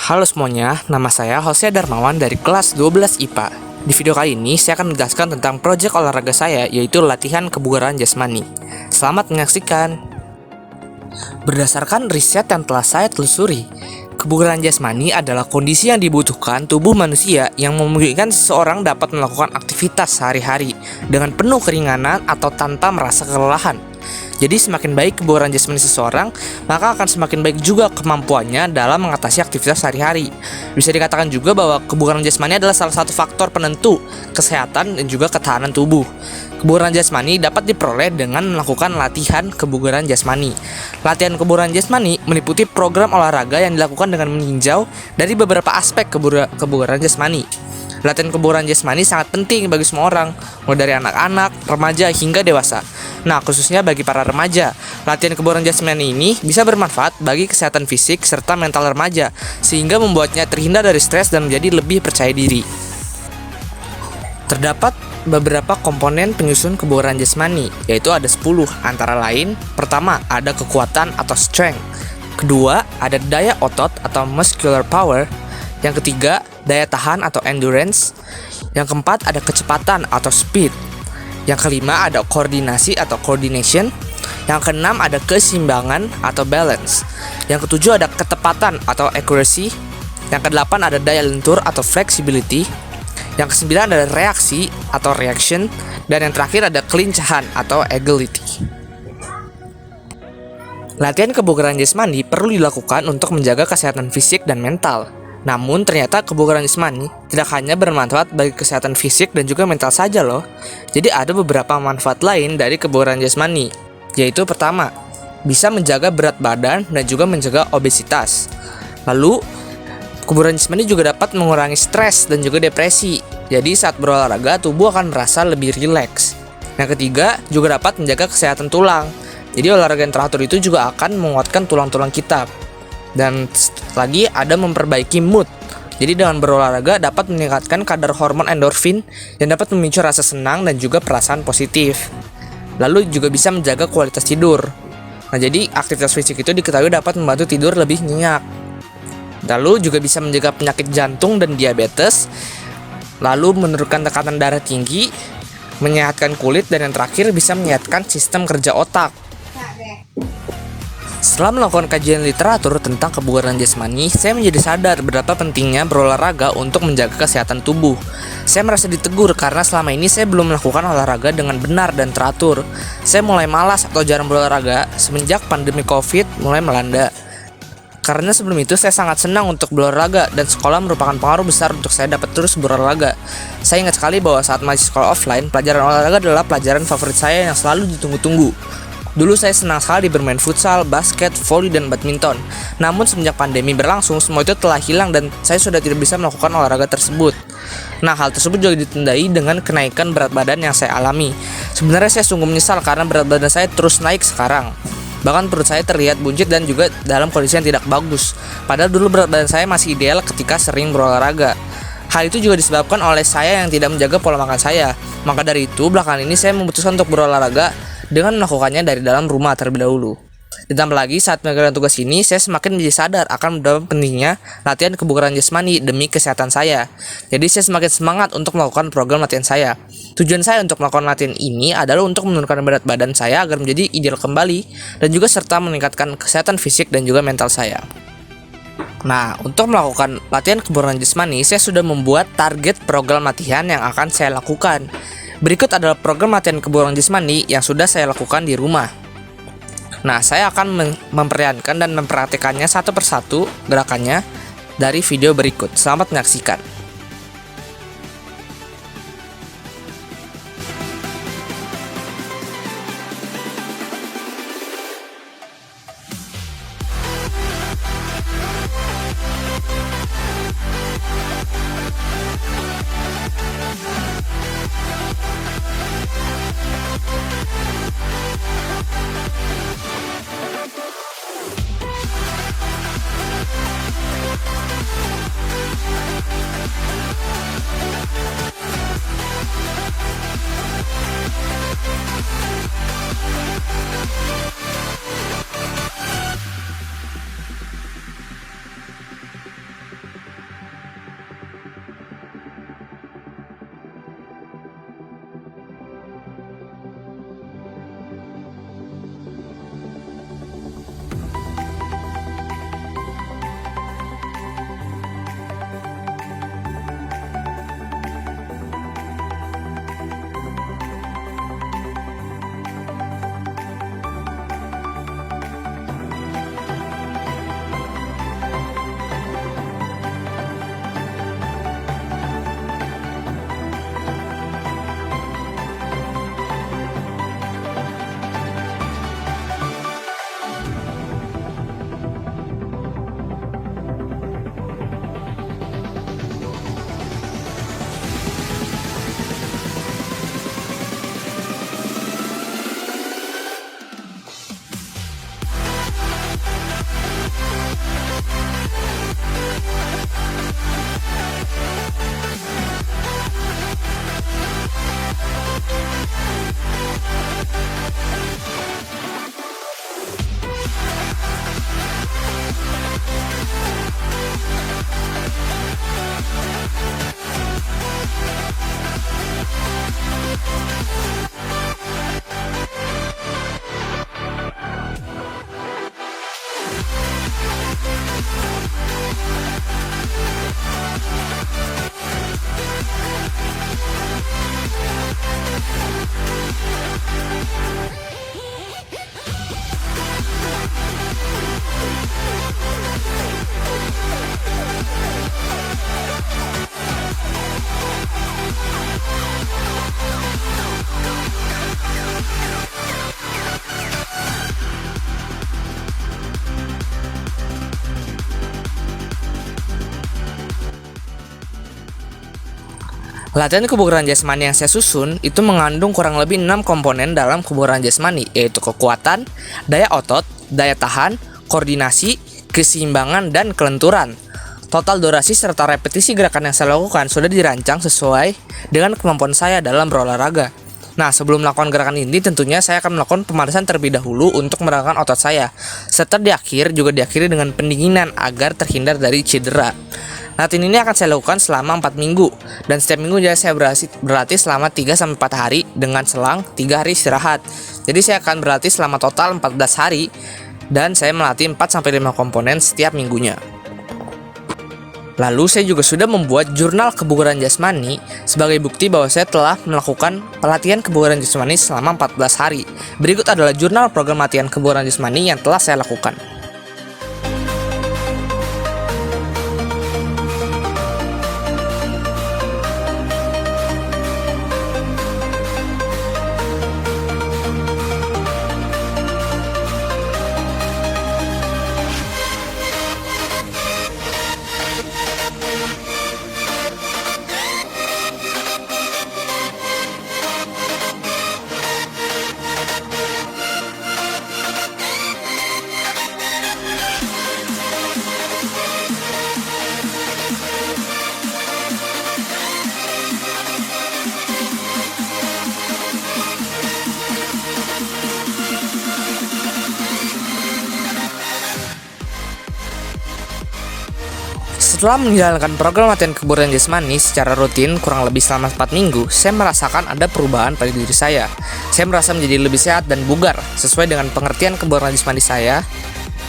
Halo semuanya, nama saya Hosea Darmawan dari kelas 12 IPA. Di video kali ini, saya akan menjelaskan tentang proyek olahraga saya, yaitu latihan kebugaran jasmani. Selamat menyaksikan. Berdasarkan riset yang telah saya telusuri, kebugaran jasmani adalah kondisi yang dibutuhkan tubuh manusia yang memungkinkan seseorang dapat melakukan aktivitas sehari-hari dengan penuh keringanan atau tanpa merasa kelelahan. Jadi semakin baik kebugaran jasmani seseorang, maka akan semakin baik juga kemampuannya dalam mengatasi aktivitas sehari-hari. Bisa dikatakan juga bahwa kebugaran jasmani adalah salah satu faktor penentu kesehatan dan juga ketahanan tubuh. Kebugaran jasmani dapat diperoleh dengan melakukan latihan kebugaran jasmani. Latihan kebugaran jasmani meliputi program olahraga yang dilakukan dengan meninjau dari beberapa aspek kebugaran jasmani. Latihan kebugaran jasmani sangat penting bagi semua orang, mulai dari anak-anak, remaja, hingga dewasa. Nah, khususnya bagi para remaja, latihan kebugaran jasmani ini bisa bermanfaat bagi kesehatan fisik serta mental remaja, sehingga membuatnya terhindar dari stres dan menjadi lebih percaya diri. Terdapat beberapa komponen penyusun kebugaran jasmani, yaitu ada 10, antara lain, pertama, ada kekuatan atau strength. Kedua, ada daya otot atau muscular power. Yang ketiga, daya tahan atau endurance. Yang keempat, ada kecepatan atau speed. Yang kelima, ada koordinasi atau coordination. Yang keenam, ada keseimbangan atau balance. Yang ketujuh, ada ketepatan atau accuracy. Yang kedelapan, ada daya lentur atau flexibility. Yang kesembilan, ada reaksi atau reaction. Dan yang terakhir, ada kelincahan atau agility. Latihan kebugaran jasmani perlu dilakukan untuk menjaga kesehatan fisik dan mental. Namun ternyata kebugaran jasmani tidak hanya bermanfaat bagi kesehatan fisik dan juga mental saja loh. Jadi ada beberapa manfaat lain dari kebugaran jasmani, yaitu pertama, bisa menjaga berat badan dan juga menjaga obesitas. Lalu, kebugaran jasmani juga dapat mengurangi stres dan juga depresi. Jadi saat berolahraga, tubuh akan merasa lebih rileks. Yang ketiga, juga dapat menjaga kesehatan tulang. Jadi olahraga yang teratur itu juga akan menguatkan tulang-tulang kita. Dan lagi ada memperbaiki mood. Jadi dengan berolahraga dapat meningkatkan kadar hormon endorfin yang dapat memicu rasa senang dan juga perasaan positif. Lalu juga bisa menjaga kualitas tidur. Nah, jadi aktivitas fisik itu diketahui dapat membantu tidur lebih nyenyak. Lalu juga bisa menjaga penyakit jantung dan diabetes. Lalu menurunkan tekanan darah tinggi, menyehatkan kulit, dan yang terakhir bisa menyehatkan sistem kerja otak. Setelah melakukan kajian literatur tentang kebugaran jasmani, saya menjadi sadar betapa pentingnya berolahraga untuk menjaga kesehatan tubuh. Saya merasa ditegur karena selama ini saya belum melakukan olahraga dengan benar dan teratur. Saya mulai malas atau jarang berolahraga semenjak pandemi COVID mulai melanda. Karena sebelum itu saya sangat senang untuk berolahraga dan sekolah merupakan pengaruh besar untuk saya dapat terus berolahraga. Saya ingat sekali bahwa saat masih sekolah offline, pelajaran olahraga adalah pelajaran favorit saya yang selalu ditunggu-tunggu. Dulu saya senang sekali bermain futsal, basket, voli, dan badminton. Namun semenjak pandemi berlangsung, semua itu telah hilang dan saya sudah tidak bisa melakukan olahraga tersebut. Nah, hal tersebut juga ditandai dengan kenaikan berat badan yang saya alami. Sebenarnya saya sungguh menyesal karena berat badan saya terus naik sekarang. Bahkan perut saya terlihat buncit dan juga dalam kondisi yang tidak bagus. Padahal dulu berat badan saya masih ideal ketika sering berolahraga. Hal itu juga disebabkan oleh saya yang tidak menjaga pola makan saya. Maka dari itu, belakangan ini saya memutuskan untuk berolahraga dengan melakukannya dari dalam rumah terlebih dahulu. Ditambah lagi, saat menjalankan tugas ini, saya semakin menjadi sadar akan betapa pentingnya latihan kebugaran jasmani demi kesehatan saya. Jadi saya semakin semangat untuk melakukan program latihan saya. Tujuan saya untuk melakukan latihan ini adalah untuk menurunkan berat badan saya agar menjadi ideal kembali dan juga serta meningkatkan kesehatan fisik dan juga mental saya. Nah, untuk melakukan latihan kebugaran jasmani, saya sudah membuat target program latihan yang akan saya lakukan. Berikut adalah program latihan kebugaran jasmani yang sudah saya lakukan di rumah. Nah, saya akan memperlihatkan dan mempraktikkannya satu persatu gerakannya dari video berikut. Selamat menyaksikan. Latihan kebugaran jasmani yang saya susun itu mengandung kurang lebih 6 komponen dalam kebugaran jasmani, yaitu kekuatan, daya otot, daya tahan, koordinasi, keseimbangan, dan kelenturan. Total durasi serta repetisi gerakan yang saya lakukan sudah dirancang sesuai dengan kemampuan saya dalam berolahraga. Nah, sebelum melakukan gerakan ini tentunya saya akan melakukan pemanasan terlebih dahulu untuk merangsang otot saya. Serta juga diakhiri dengan pendinginan agar terhindar dari cedera. Latihan ini akan saya lakukan selama 4 minggu, dan setiap minggu saya berlatih selama 3-4 hari dengan selang 3 hari istirahat. Jadi saya akan berlatih selama total 14 hari, dan saya melatih 4-5 komponen setiap minggunya. Lalu saya juga sudah membuat jurnal kebugaran jasmani sebagai bukti bahwa saya telah melakukan pelatihan kebugaran jasmani selama 14 hari. Berikut adalah jurnal program latihan kebugaran jasmani yang telah saya lakukan. Setelah menjalankan program latihan kebugaran jasmani secara rutin kurang lebih selama 4 minggu, saya merasakan ada perubahan pada diri saya. Saya merasa menjadi lebih sehat dan bugar sesuai dengan pengertian kebugaran jasmani saya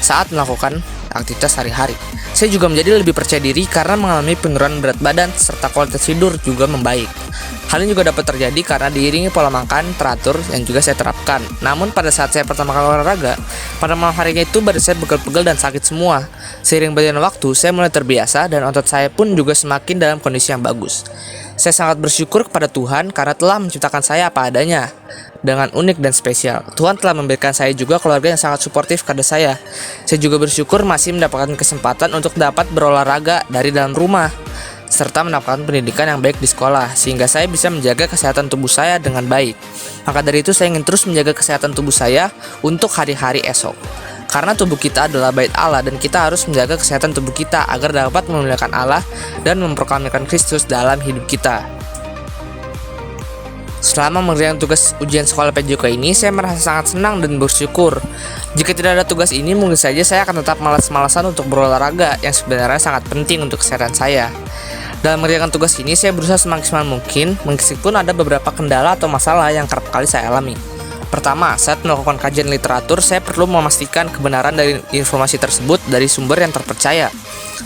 saat melakukan aktivitas sehari-hari. Saya juga menjadi lebih percaya diri karena mengalami penurunan berat badan serta kualitas tidur juga membaik. Hal ini juga dapat terjadi karena diiringi pola makan teratur yang juga saya terapkan. Namun pada saat saya pertama kali olahraga, pada malam harinya itu badan saya pegel-pegel dan sakit semua. Seiring berjalannya waktu, saya mulai terbiasa dan otot saya pun juga semakin dalam kondisi yang bagus. Saya sangat bersyukur kepada Tuhan karena telah menciptakan saya apa adanya, dengan unik dan spesial. Tuhan telah memberikan saya juga keluarga yang sangat suportif kepada saya. Saya juga bersyukur masih mendapatkan kesempatan untuk dapat berolahraga dari dalam rumah, serta mendapatkan pendidikan yang baik di sekolah, sehingga saya bisa menjaga kesehatan tubuh saya dengan baik. Maka dari itu saya ingin terus menjaga kesehatan tubuh saya untuk hari-hari esok. Karena tubuh kita adalah bait Allah dan kita harus menjaga kesehatan tubuh kita agar dapat memuliakan Allah dan memproklamirkan Kristus dalam hidup kita. Selama mengerjakan tugas ujian sekolah PJOK ini, saya merasa sangat senang dan bersyukur. Jika tidak ada tugas ini, mungkin saja saya akan tetap malas-malasan untuk berolahraga yang sebenarnya sangat penting untuk kesehatan saya. Dalam mengerjakan tugas ini, saya berusaha semaksimal mungkin, meskipun ada beberapa kendala atau masalah yang kerap kali saya alami. Pertama, saat melakukan kajian literatur, saya perlu memastikan kebenaran dari informasi tersebut dari sumber yang terpercaya.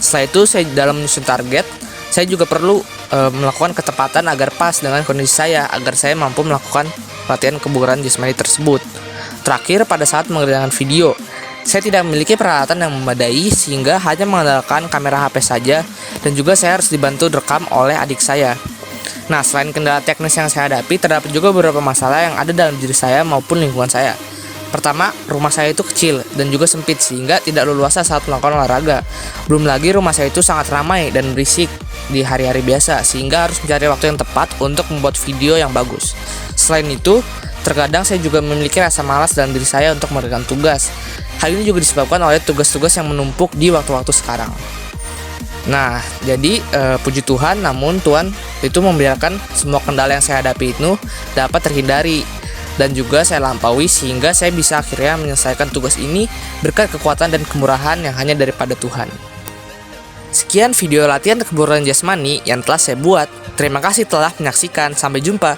Setelah itu, saya dalam menyusun target, saya juga perlu melakukan ketepatan agar pas dengan kondisi saya, agar saya mampu melakukan latihan kebugaran jasmani tersebut. Terakhir, pada saat mengerjakan video, saya tidak memiliki peralatan yang memadai sehingga hanya mengandalkan kamera HP saja, dan juga saya harus dibantu direkam oleh adik saya. Nah, selain kendala teknis yang saya hadapi, terdapat juga beberapa masalah yang ada dalam diri saya maupun lingkungan saya. Pertama, rumah saya itu kecil dan juga sempit sehingga tidak leluasa saat melakukan olahraga. Belum lagi rumah saya itu sangat ramai dan berisik di hari-hari biasa sehingga harus mencari waktu yang tepat untuk membuat video yang bagus. Selain itu, terkadang saya juga memiliki rasa malas dalam diri saya untuk mengerjakan tugas. Hal ini juga disebabkan oleh tugas-tugas yang menumpuk di waktu-waktu sekarang. Nah, jadi puji Tuhan, namun Tuhan itu membiarkan semua kendala yang saya hadapi itu dapat terhindari dan juga saya lampaui sehingga saya bisa akhirnya menyelesaikan tugas ini berkat kekuatan dan kemurahan yang hanya daripada Tuhan. Sekian video latihan kebugaran jasmani yang telah saya buat. Terima kasih telah menyaksikan. Sampai jumpa.